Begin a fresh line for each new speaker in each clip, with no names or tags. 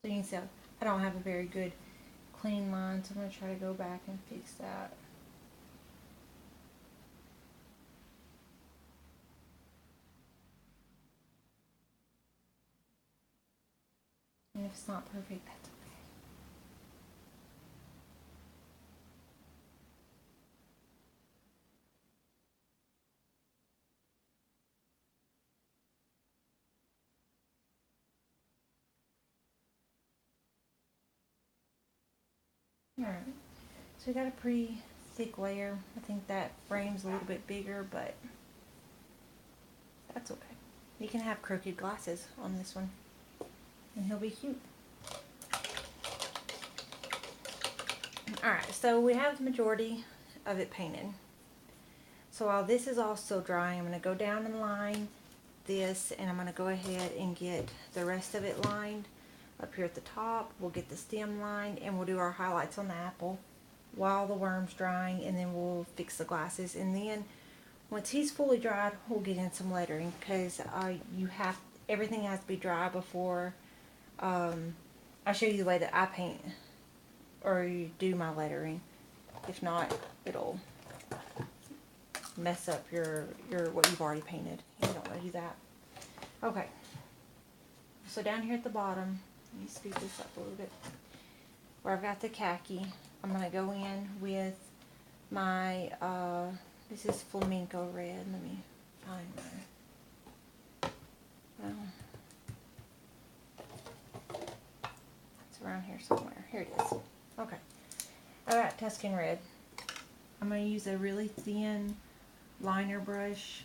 So you can see I don't have a very good clean line, so I'm going to try to go back and fix that. And if it's not perfect, that's okay. Alright, so we got a pretty thick layer. I think that frame's a little bit bigger, but that's okay. You can have crooked glasses on this one, and he'll be cute. Alright, so we have the majority of it painted. So while this is all still drying, I'm going to go down and line this, and I'm going to go ahead and get the rest of it lined. Up here at the top, we'll get the stem lined, and we'll do our highlights on the apple while the worm's drying, and then we'll fix the glasses. And then once he's fully dried, we'll get in some lettering, because everything has to be dry before I show you the way that I paint or you do my lettering. If not, it'll mess up your what you've already painted. You don't want to do that. Okay. So down here at the bottom, let me speed this up a little bit. Where I've got the khaki, I'm going to go in with my, this is flamenco red. Let me find my, it's around here somewhere. Here it is. Okay. I got Tuscan red. I'm going to use a really thin liner brush.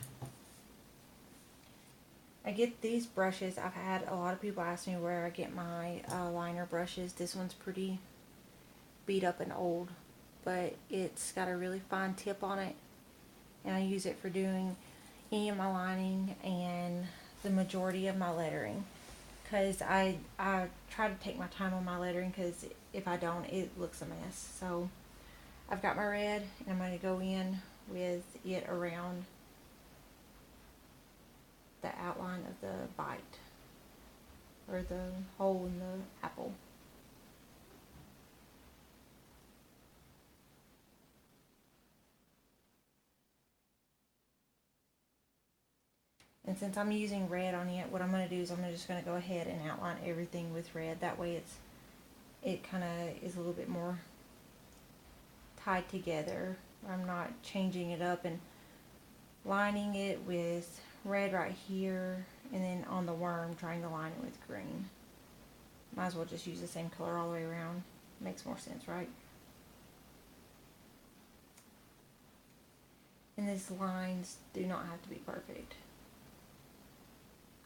I get these brushes. I've had a lot of people ask me where I get my liner brushes. This one's pretty beat up and old, but it's got a really fine tip on it, and I use it for doing any of my lining and the majority of my lettering, because I try to take my time on my lettering, because if I don't, it looks a mess. So I've got my red, and I'm going to go in with it around the outline of the bite, or the hole in the apple. And since I'm using red on it, what I'm going to do is I'm just going to go ahead and outline everything with red. That way it kind of is a little bit more tied together. I'm not changing it up and lining it with red right here, and then on the worm trying to line it with green. Might as well just use the same color all the way around. Makes more sense, right? And these lines do not have to be perfect.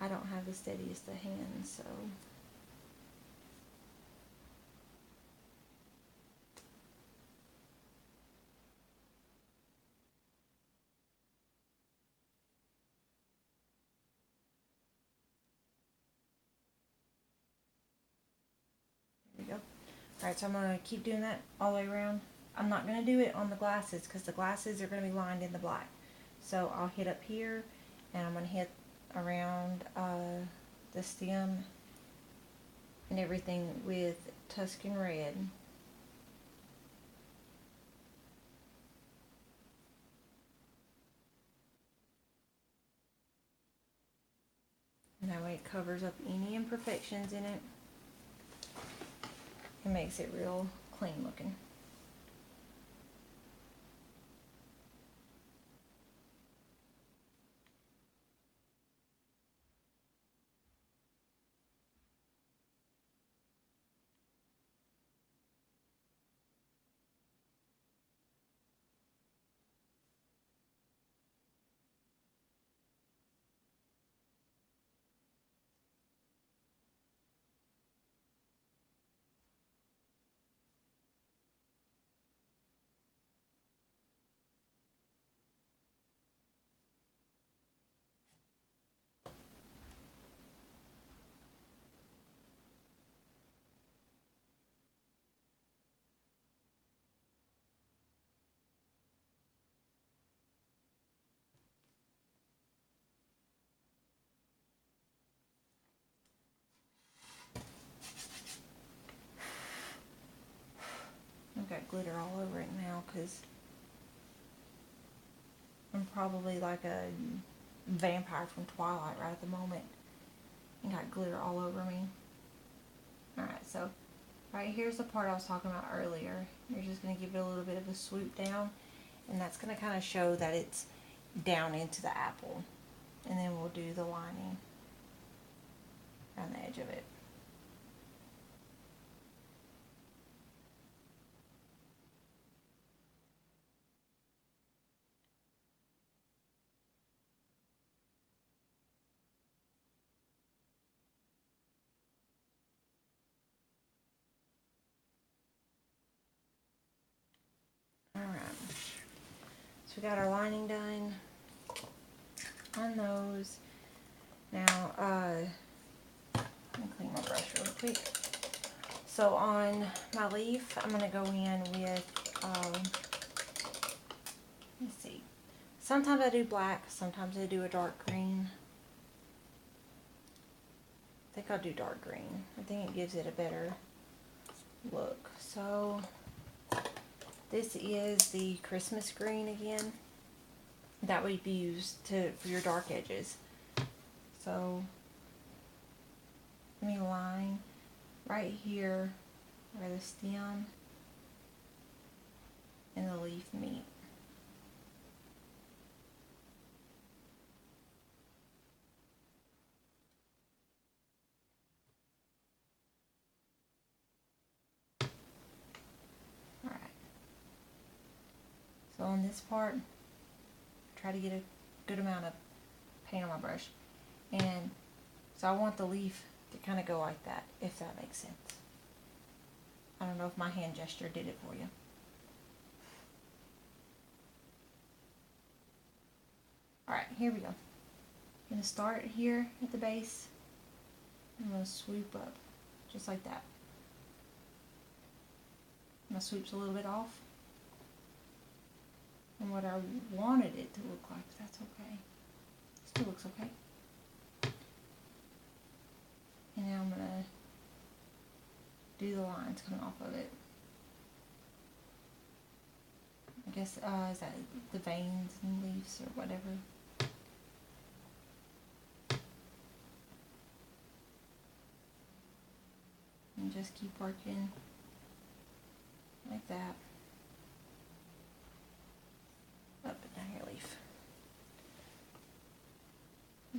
I don't have the steadiest of hands, so there we go. Alright, so I'm going to keep doing that all the way around. I'm not going to do it on the glasses, because the glasses are going to be lined in the black. So I'll hit up here, and I'm going to hit around the stem and everything with Tuscan red. And that way it covers up any imperfections in it. It makes it real clean looking. glitter all over it now because I'm probably like a vampire from Twilight right at the moment. And got glitter all over me. Alright, so right here's the part I was talking about earlier. You're just going to give it a little bit of a swoop down. And that's going to kind of show that it's down into the apple. And then we'll do the lining around the edge of it. Alright, so we got our lining done on those. Now, let me clean my brush really quick. So on my leaf, I'm going to go in with, let's see, sometimes I do black, sometimes I do a dark green. I think I'll do dark green. I think it gives it a better look. So this is the Christmas green again. That would be used for your dark edges. So let me line right here where the stem and the leaf meet. Alright. So on this part, try to get a good amount of paint on my brush. And so I want the leaf to kind of go like that, if that makes sense. I don't know if my hand gesture did it for you. Alright, here we go. I'm going to start here at the base. I'm going to swoop up, just like that. My swoop's a little bit off. And what I wanted it to look like, that's okay. Still looks okay. And now I'm going to do the lines coming off of it. I guess, is that the veins and leaves or whatever? And just keep working like that. Up and down your leaf. A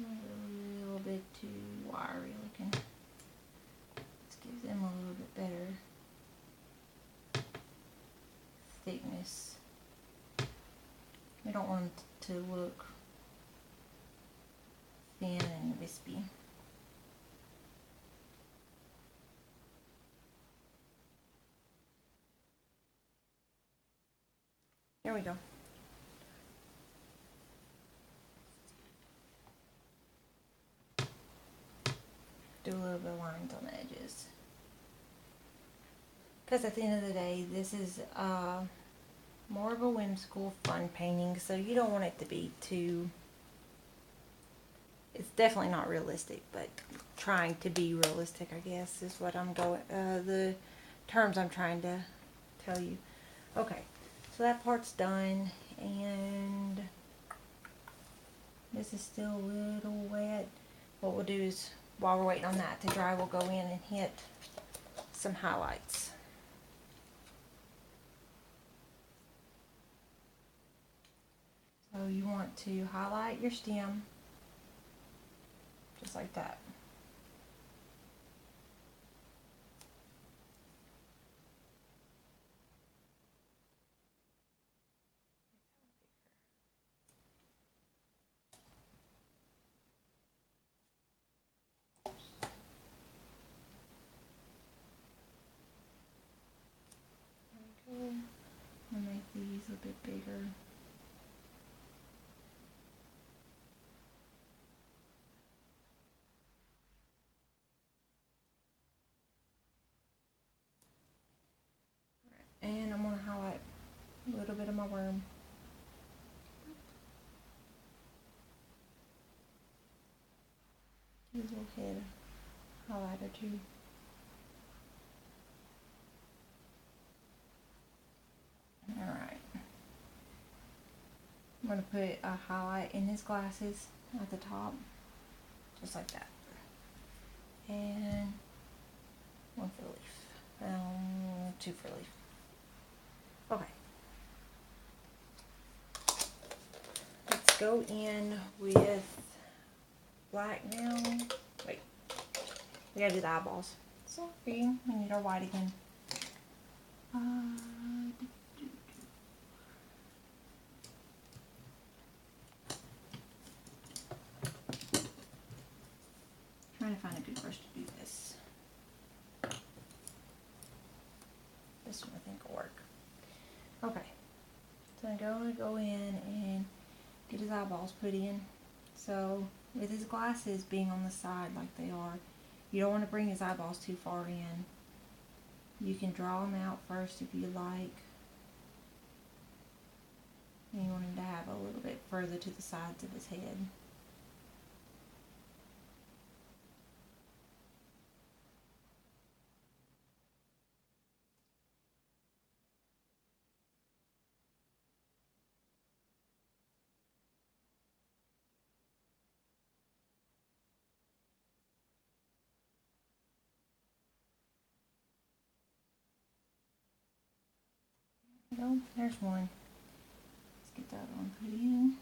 little bit too wiry looking. Let's give them a little bit better thickness. We don't want them to look thin and wispy. There we go. Do a little bit of lines on the edges. Because at the end of the day, this is more of a whimsical, fun painting, so you don't want it to be too... It's definitely not realistic, but trying to be realistic, I guess, is what I'm going... the terms I'm trying to tell you. Okay, so that part's done, and this is still a little wet. What we'll do is, while we're waiting on that to dry, we'll go in and hit some highlights. So you want to highlight your stem, just like that. There we go. I'll make these a bit bigger. And I'm going to highlight a little bit of my worm. Use a little head highlighter too. I'm going to put a highlight in his glasses at the top, just like that. And one for the leaf. Two for the leaf. Okay. Let's go in with black now. Wait. We gotta do the eyeballs. Sorry, we need our white again. Trying to find a good brush to do this. This one I think will work. Okay. So I'm going to go in and get his eyeballs put in. So with his glasses being on the side like they are, you don't want to bring his eyeballs too far in. You can draw them out first if you like. And you want him to have a little bit further to the sides of his head. Go, there's one. Let's get that one put in.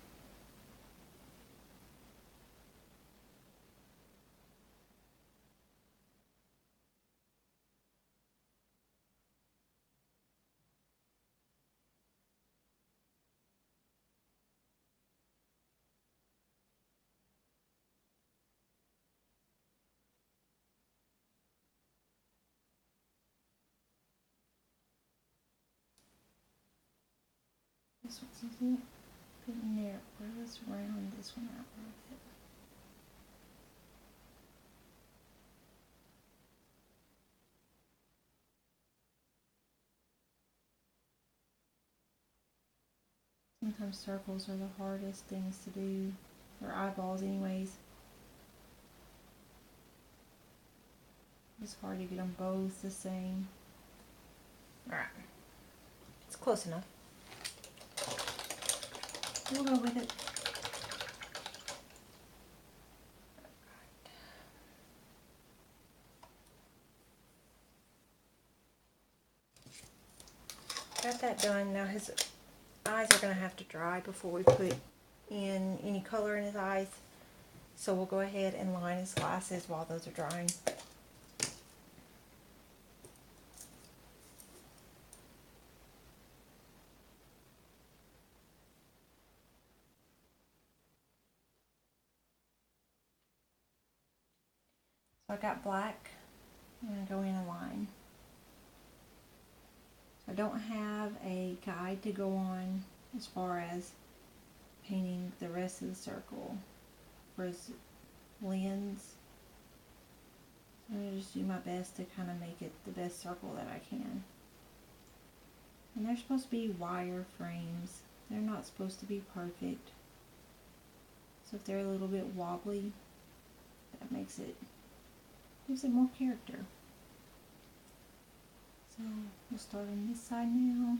This one's easy. Put in there. Let's round this one out a little bit. Sometimes circles are the hardest things to do, or eyeballs anyways. It's hard to get them both the same. Alright. It's close enough. We'll go with it. Got that done. Now his eyes are going to have to dry before we put in any color in his eyes. So we'll go ahead and line his glasses while those are drying. So I got black. I'm going to go in a line. I don't have a guide to go on as far as painting the rest of the circle for his lens. I'm going to just do my best to kind of make it the best circle that I can. And they're supposed to be wire frames. They're not supposed to be perfect. So if they're a little bit wobbly, that gives it more character. So we'll start on this side now.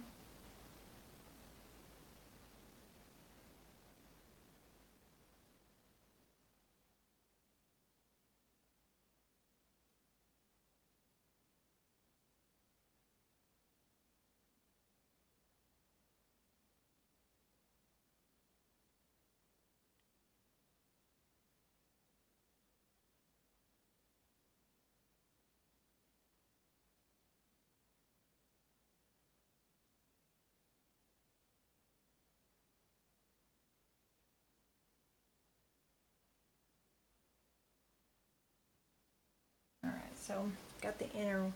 Alright, so got the inner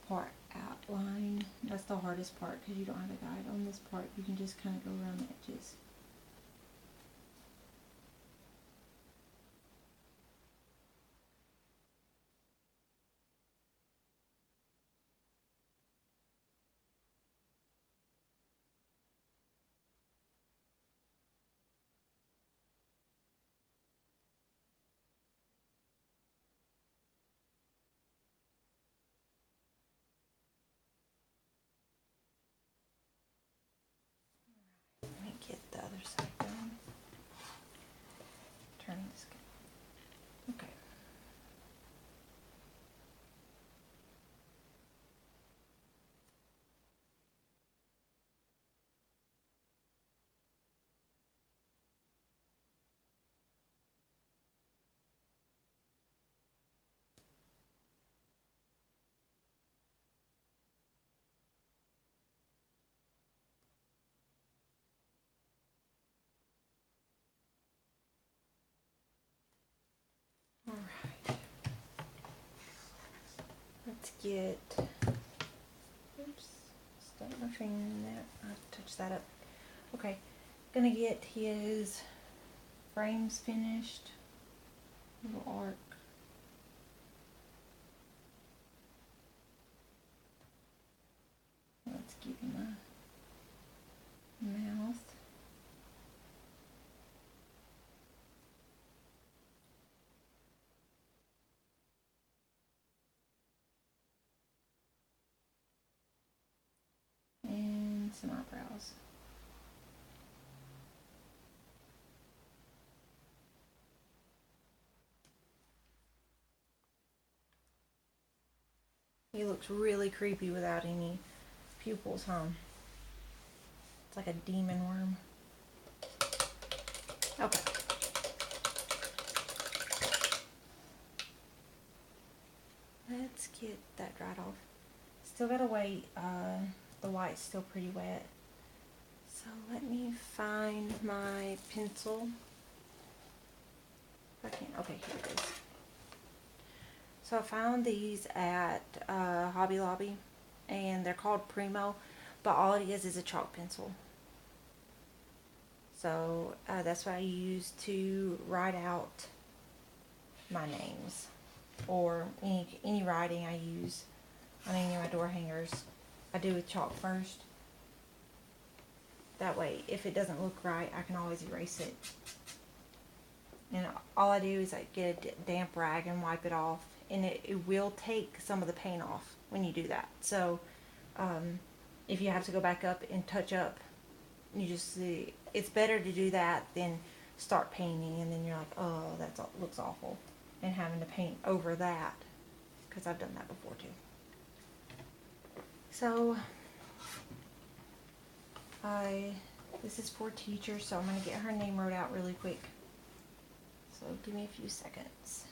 part outlined. That's the hardest part because you don't have a guide on this part. You can just kind of go around the edges. Let me get the get, oops, stuck my finger in that. I touched that up. Okay, gonna get his frames finished. Little arc. Let's give him a mouth. And some eyebrows. He looks really creepy without any pupils, huh? It's like a demon worm. Okay. Let's get that dried off. Still gotta wait. The white's still pretty wet. So let me find my pencil. If I can. Okay, here it is. So I found these at Hobby Lobby, and they're called Primo, but all it is a chalk pencil. So that's what I use to write out my names, or any writing I use on any of my door hangers. I do with chalk first. That way, if it doesn't look right, I can always erase it. And all I do is I get a damp rag and wipe it off, and it will take some of the paint off when you do that. So if you have to go back up and touch up, you just see, it's better to do that than start painting and then you're like, oh, that looks awful, and having to paint over that, because I've done that before too. So this is for teacher, so I'm going to get her name wrote out really quick. So give me a few seconds.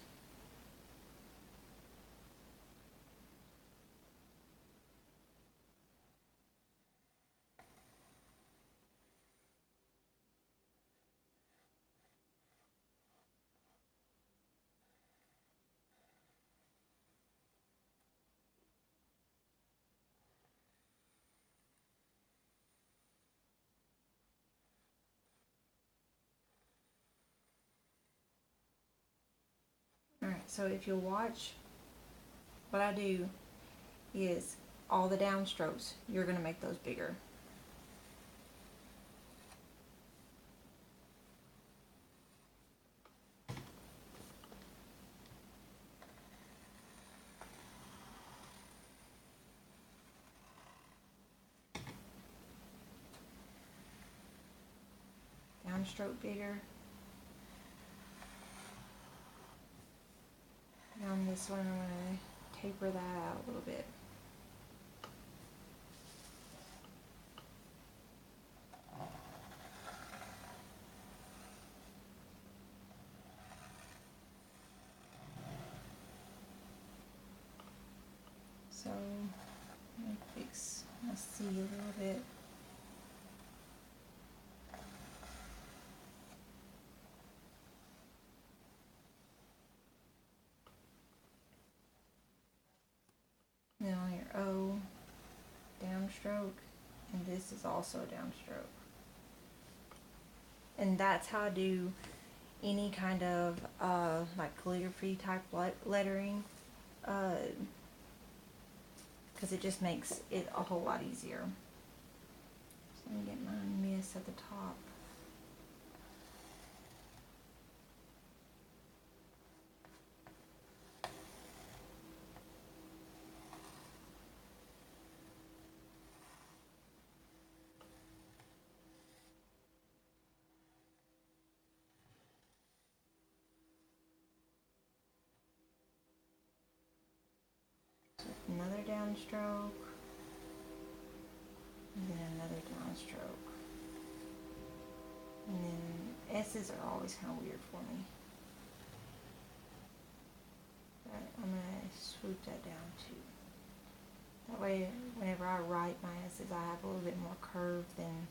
Alright, so if you'll watch, what I do is all the downstrokes, you're going to make those bigger. Downstroke bigger. And on this one, I'm going to taper that out a little bit. So, I'm going to fix my C a little bit. Then on your O, downstroke, and this is also a downstroke. And that's how I do any kind of like calligraphy type lettering, because it just makes it a whole lot easier. So let me get my miss at the top. Another downstroke, and then another downstroke, and then S's are always kind of weird for me. But I'm going to swoop that down too. That way, whenever I write my S's, I have a little bit more curve than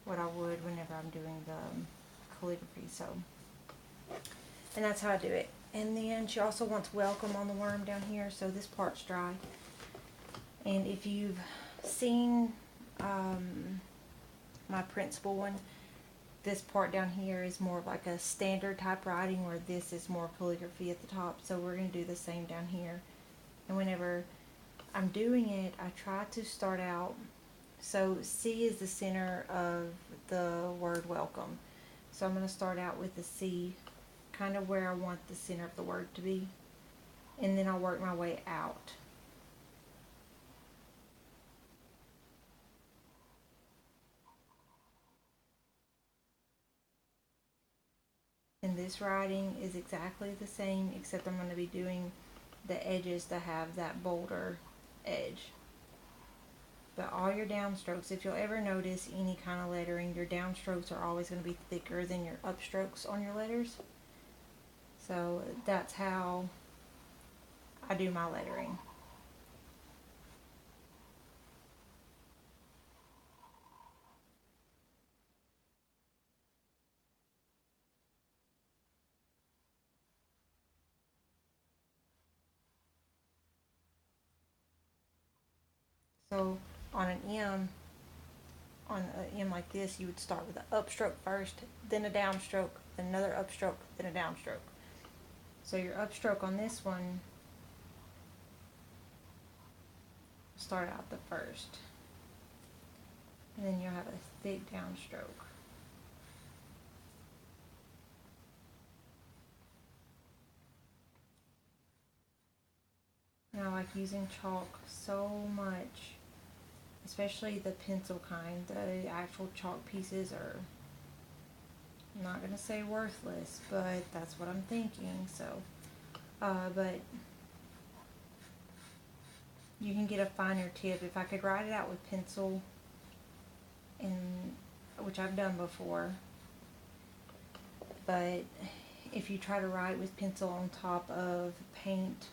what I would whenever I'm doing the calligraphy. So, and that's how I do it. And then she also wants welcome on the worm down here, so this part's dry. And if you've seen my principal one, this part down here is more of like a standard type writing, where this is more calligraphy at the top. So we're going to do the same down here. And whenever I'm doing it, I try to start out, so C is the center of the word welcome. So I'm going to start out with the C, kind of where I want the center of the word to be. And then I'll work my way out. And this writing is exactly the same, except I'm going to be doing the edges to have that bolder edge. But all your downstrokes, if you'll ever notice any kind of lettering, your downstrokes are always going to be thicker than your upstrokes on your letters. So that's how I do my lettering. So on an M, like this, you would start with an upstroke first, then a downstroke, then another upstroke, then a downstroke. So your upstroke on this one, start out the first, and then you'll have a thick downstroke. And I like using chalk so much, especially the pencil kind. The actual chalk pieces are, I'm not going to say worthless, but that's what I'm thinking. So, but you can get a finer tip. If I could write it out with pencil, and which I've done before, but if you try to write with pencil on top of paint,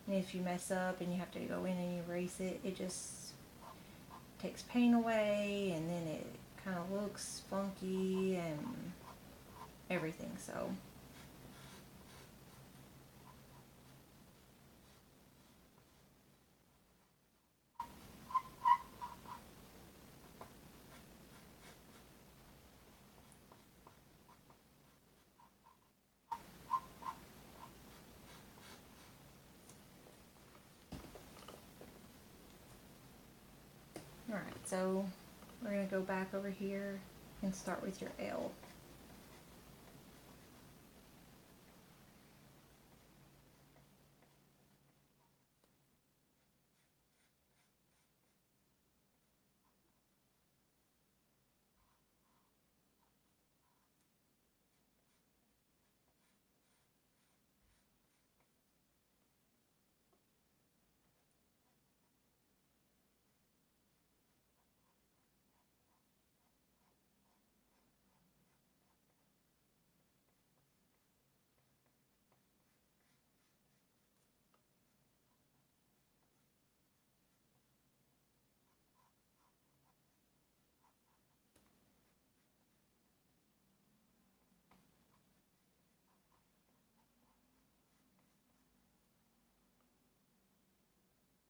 and if you mess up and you have to go in and erase it, it just takes paint away, and then it kind of looks funky and everything. So alright, so we're going to go back over here and start with your L.